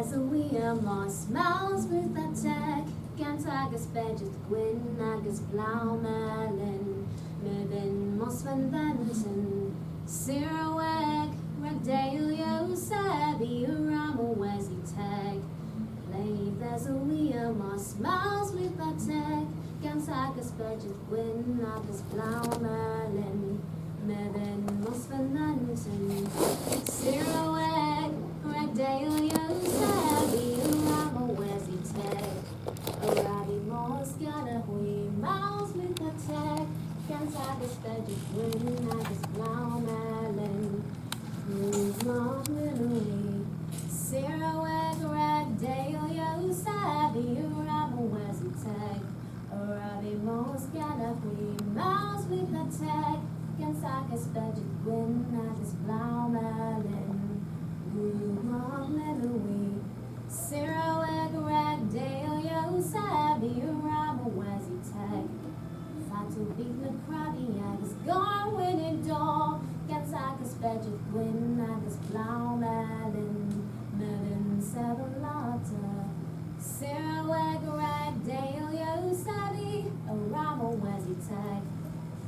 there's a wee moss mouse with that tag. Kan tages bedget gwyn agus blau melyn. Mydyn mos fan benten. Siraweg ragdeilio sabi ramo wesi tag. Play there's a wee moss mouse with that tag. Kan tages bedget gwyn agus blau melyn. Mydyn mos fan benten. Siraweg ragdeilio sabi ramo wesi tag. Arabi mos gana hui mouse with the tag. Kan tages bedget gwyn agus blau melyn. Mom Louis, Siraweg ragdeilio sabi ramo wesi tag. Arabi mos gana hui mouse with the tag. Kan tages bedget gwyn agus blau melyn. Mom Louis, Siraweg ragdeilio sabi ramo wesi tag. Fatu big na krabi agus gar winning dog. Kan tages bedget gwyn agus blau melyn. Mydyn sebalata. Siraweg ragdeilio sabi ramo wesi tag.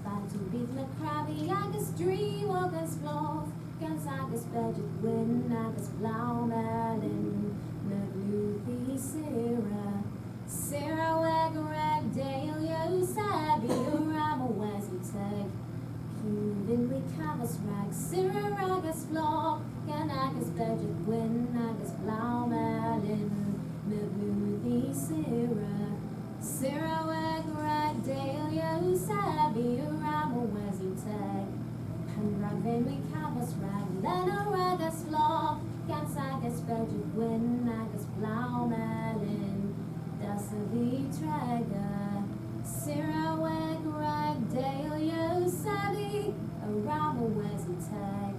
Fatu big na krabi agus dream agus floor. Kan tages bedget gwyn agus blau melyn. Mydluthi sira. Siraweg ragdeilio sabi ramo wesi tag. Cuban we canvas rag, Sira ragas floor. Kan agus bedget gwyn agus blau melyn. Mydluthi sira. Siraweg ragdeilio sabi ramo wesi tag. Pan we canvas rag, Lena ragas floor. Kan tages bedget gwyn agus blau melyn. Das a vitraga. Siraweg ragdeilio sabi ramo wesi tag.